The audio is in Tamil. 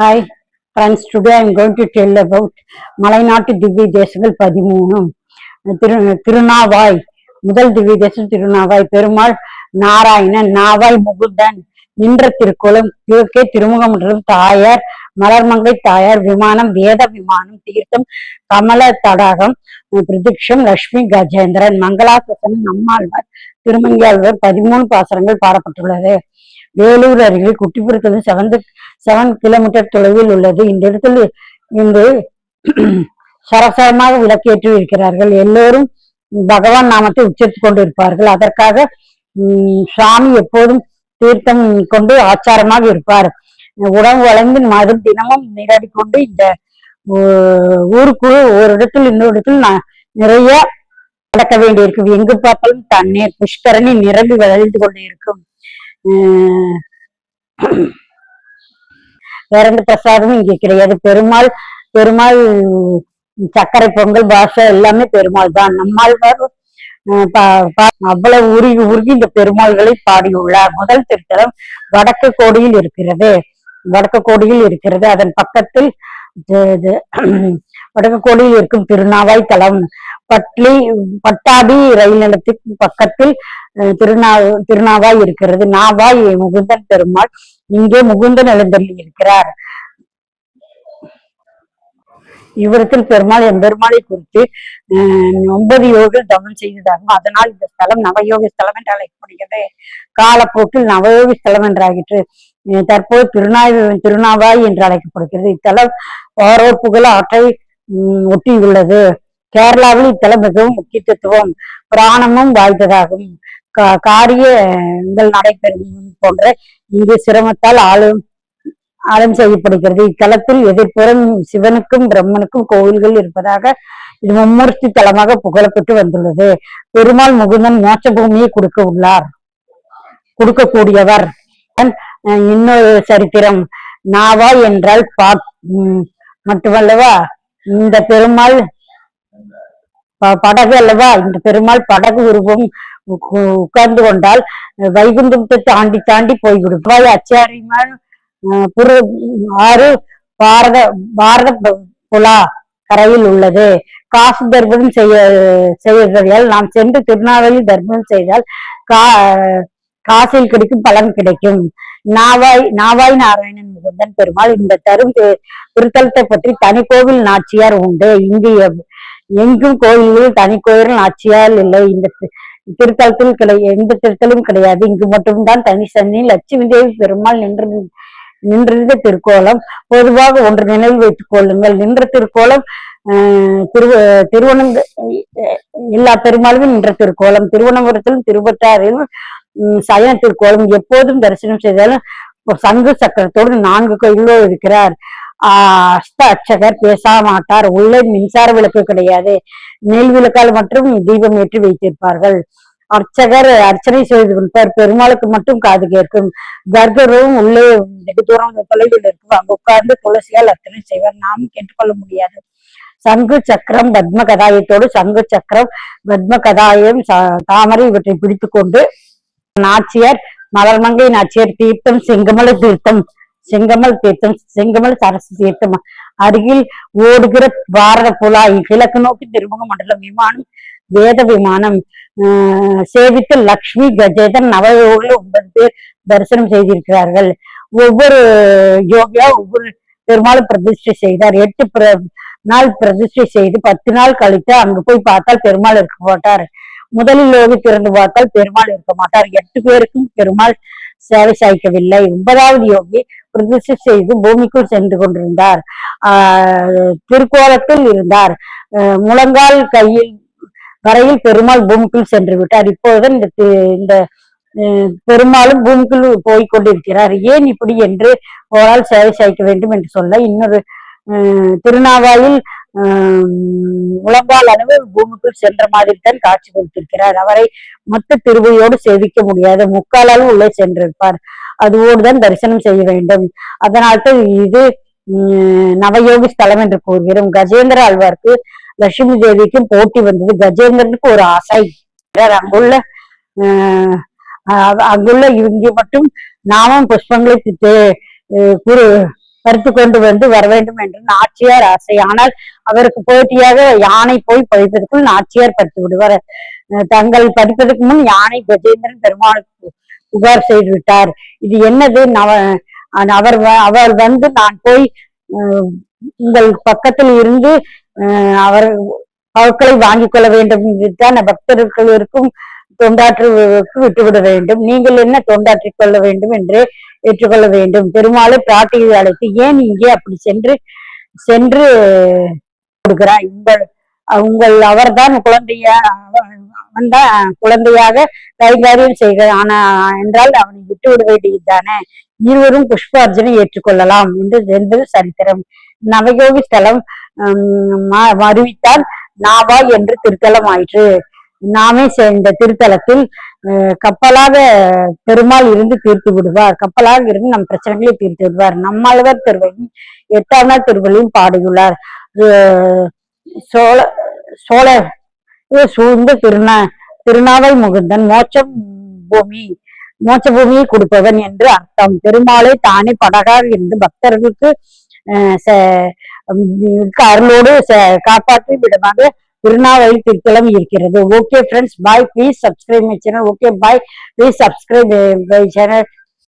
Hi friends, today I am going to tell about மலைநாட்டு திவ்ய தேசங்கள் 13. திருநாவாய். முதல் திவ்ய தேசம் திருநாவாய். பெருமாள் நாராயணன், நாவாய் முகுந்தன், நின்ற திருக்குளம், கிழக்கே திருமுகமண்டலம், தாயார் மலர்மங்கை தாயார், விமானம் வேத விமானம், தீர்த்தம் கமல தடாகம், பிரதிக்ஷம் லட்சுமி கஜேந்திரன், மங்களாசனம் நம்மாழ்வார், திருமங்கியாழ்வார் 13 பாசனங்கள் பாடப்பட்டுள்ளது. வேலூர் அருகில் குட்டிப்புறத்தில் 7 கிலோமீட்டர் தொலைவில் உள்ளது. இந்த இடத்தில் இன்று சரசரமாக விளக்கேற்றி இருக்கிறார்கள். எல்லோரும் பகவான் நாமத்தை உச்சரித்துக் கொண்டிருப்பார்கள். அதற்காக சுவாமி எப்போதும் தீர்த்தம் கொண்டு ஆச்சாரமாக இருப்பார். உணவு வழங்கி மதும் தினமும் நீராடி கொண்டு இந்த ஊருக்குள் ஒரு இடத்தில் இன்னொரு இடத்தில் நிறைய நடக்க வேண்டியிருக்கும். எங்கு பார்த்தாலும் தண்ணீர் புஷ்கரணி நிரம்பி வளர்ந்து கொண்டே இருக்கும். வேற எந்த பிரசாதமும் இங்க கிடையாது. பெருமாள் சர்க்கரை பொங்கல் பாஷை எல்லாமே பெருமாள் தான். நம்மாழ்வார் அவ்வளவு உருகி இந்த பெருமாள்களை பாடியுள்ளார். முதல் திருத்தலம் வடக்கு கோடியில் இருக்கிறது. அதன் பக்கத்தில் வடக்கு கோடியில் இருக்கும் திருநாவாய் தலம். பட்டாபி ரயில் நிலையத்துக்கு பக்கத்தில் திருநாவாய் இருக்கிறது. நாவாய் முகுந்தன் பெருமாள். இங்கே முகுந்தன் எழுந்தருளி இருக்கிறார். இவ்விடத்தில் பெருமாள் எம்பெருமாளை குறித்து 9 யோகிகள் தவம் செய்ததாகும். அதனால் இந்த ஸ்தலம் நவயோகி ஸ்தலம் என்று அழைக்கப்படுகிறது. காலப்போக்கில் நவயோகி ஸ்தலம் என்றாகிற்று. தற்போது திருநாவாய் என்று அழைக்கப்படுகிறது. இத்தலம் ஓரோர் புகழ ஆற்றை ஒட்டியுள்ளது. கேரளாவில் இத்தலம் மிகவும் முக்கியத்துவம் பிராணமும் வாய்ந்ததாகும். காரியங்கள் நடைபெறும் போன்ற இங்கு சிரமத்தால் ஆழம் செய்யப்படுகிறது. இத்தலத்தில் எதிர்ப்புறம் சிவனுக்கும் பிரம்மனுக்கும் கோவில்கள் இருப்பதாக இது மும்மூர்த்தி தலமாக புகழப்பட்டு வந்துள்ளது. பெருமாள் முகுந்தன் மோட்ச பூமியை கொடுக்கக்கூடியவர். இன்னொரு சரித்திரம். நாவாய் என்றால் மட்டுமல்லவா இந்த பெருமாள் படகு அல்லவா. இந்த பெருமாள் படகு உருவம் உட்கார்ந்து கொண்டால் வைகுந்தத்தை தாண்டி போய்விடும். அச்சாரியமான ஆறு பாரத புலா கரையில் உள்ளது. காசு தர்ப்பணம் செய்வதால் நாம் சென்று திருநாவலி தர்ப்பணம் செய்தால் காசில் கிடைக்கும் பலன் கிடைக்கும். நாவாய் நாராயணன் முகுந்தன் பெருமாள். இந்த திருத்தலத்தை பற்றி தனி கோவில் நாச்சியார் உண்டு. இங்கு எங்கும் கோயில்களில் தனி கோயில் நாச்சியார் இல்லை. இந்த திருத்தலத்தில் எந்த திருத்தலும் கிடையாது. இங்கு மட்டும்தான் தனி சன்னி. லட்சுமி தேவி பெருமாள் நின்றிருந்த திருக்கோலம். பொதுவாக ஒன்று நினைவில் வைத்துக் கொள்ளுங்கள். நின்ற திருக்கோலம் எல்லா பெருமாளுமே நின்ற திருக்கோலம். திருவனந்தபுரத்திலும் திருப்பத்தாறிலும் சயன திருக்கோலம். எப்போதும் தரிசனம் செய்தாலும் சங்கு சக்கரத்தோடு 4 கைகளோடு இருக்கிறார். அஷ்ட அர்ச்சகர் பேச மாட்டார். உள்ளே மின்சார விளக்கு கிடையாது. நெல் விளக்கால் மற்றும் தீபம் ஏற்றி வைத்திருப்பார்கள். அர்ச்சகர் அர்ச்சனை செய்து கொடுப்பார். பெருமாளுக்கு மட்டும் காது கேட்கும். கர்ப்பரும் உள்ளே வெகு தூரம் தொலைவில் இருக்கும். அங்கு உட்கார்ந்து துளசியால் அர்ச்சனை செய்வார். நாமும் கேட்டுக்கொள்ள முடியாது. சங்கு சக்கரம் பத்ம கதாயத்தோடு சங்கு சக்கரம் பத்ம கதாயம் தாமரை இவற்றை பிடித்து கொண்டு நாச்சியார் மலர்மங்கை நாச்சியார் தீர்த்தம் செங்கமல் சரசு தீர்த்தம் அருகில் ஓடுகிற பாரத புலாய் கிழக்கு நோக்கி திருமுக மண்டலம் விமானம் வேத விமானம் சேவித்து லக்ஷ்மி கஜேதன் நவயோகில 9 பேர் தரிசனம் செய்திருக்கிறார்கள். ஒவ்வொரு யோகியா ஒவ்வொரு பெருமாளும் பிரதிஷ்டை செய்தார். 8 நாள் பிரதிஷ்டை செய்து 10 நாள் கழித்து அங்கு போய் பார்த்தால் பெருமாள் இருக்க மாட்டார். முதலில் யோகி திறந்து பார்த்தால் பெருமாள் இருக்க மாட்டார். 8 பேருக்கும் பெருமாள் சேவை சாய்க்கவில்லை. 9வது யோகி பிரதிஷ்டை செய்து பூமிக்குள் சென்று கொண்டிருந்தார். திருக்கோலத்தில் இருந்தார். முழங்கால் கையில் வரையில் பெருமாள் பூமிக்குள் சென்று விட்டார். இப்போதுதான் இந்த பெருமாளும் பூமிக்குள் போய்கொண்டிருக்கிறார். ஏன் இப்படி என்று ஓரால் சேவை சாய்க்க வேண்டும் என்று சொல்ல இன்னொரு திருநாவாயில் முழங்கால் அளவு பூமிக்குள் சென்ற மாதிரி தான் காட்சி கொடுத்திருக்கிறார். அவரை மொத்த திருவையோடு சேவிக்க முடியாது. முக்கால் அளவு உள்ளே சென்றிருப்பார். அதுவோடுதான் தரிசனம் செய்ய வேண்டும். அதனால்தான் இது நவயோகி ஸ்தலம் என்று கூறுகிறோம். கஜேந்திர ஆழ்வார்க்கு லட்சுமி தேவிக்கும் போட்டி வந்தது. கஜேந்திரனுக்கு ஒரு ஆசை. அங்குள்ள இங்கே மட்டும் நாமம் புஷ்பங்களை பறித்து கொண்டு வந்து வர வேண்டும் என்று நாச்சியார் ஆசை. ஆனால் அவருக்கு போட்டியாக யானை போய் பறிப்பதற்குள் நாச்சியார் பறித்து விடுவார். தங்கள் படிப்பதற்கு முன் யானை கஜேந்திரன் பெருமாளுக்கு புகார் செய்து விட்டார். இது என்னது? அவர் வந்து நான் போய் உங்கள் பக்கத்தில் இருந்து அவர் பொருட்களை வாங்கிக் கொள்ள வேண்டும் என்றுதான் பக்தர்களுக்கும் தொண்டாற்றுவதற்கு விட்டுவிட வேண்டும். நீங்கள் என்ன தொண்டாற்றிக் கொள்ள வேண்டும் என்று ஏற்றுக்கொள்ள வேண்டும். பெருமாளை பிராட்டியை அழைத்து ஏன் இங்கே அப்படி சென்று சென்று கொடுக்கிறார். உங்கள் அவர்தான் அவன்தான் குழந்தையாக கைகாரியம் செய்கிறார். ஆனா என்றால் அவனை விட்டு விட வேண்டியதுதானே. இருவரும் புஷ்பார்ஜனை ஏற்றுக்கொள்ளலாம் என்பது சரித்திரம். நவயோகி ஸ்தலம் அறிவித்தால் நாவா என்று திருத்தலம் ஆயிற்று. நாமே சேர்ந்த திருத்தலத்தில் கப்பலாக பெருமாள் இருந்து தீர்த்து விடுவார். கப்பலாக இருந்து நம் பிரச்சனைகளை தீர்த்து விடுவார். நம்மாழ்வார் திருவள்ளியும் 8ஆம் நாள் திருவள்ளியும் பாடியுள்ளார். சோழ சூழ்ந்த திருநாவை முகுந்தன் மோட்ச பூமியை கொடுப்பவன் என்று அர்த்தம். பெருமாளை தானே படகாக இருந்து பக்தர்களுக்கு அருளோடு காப்பாற்றும் விடமாக திருநாவயில் திருத்தலம் இருக்கிறது. Okay friends, bye. Please subscribe my channel. Okay bye. Please subscribe my channel.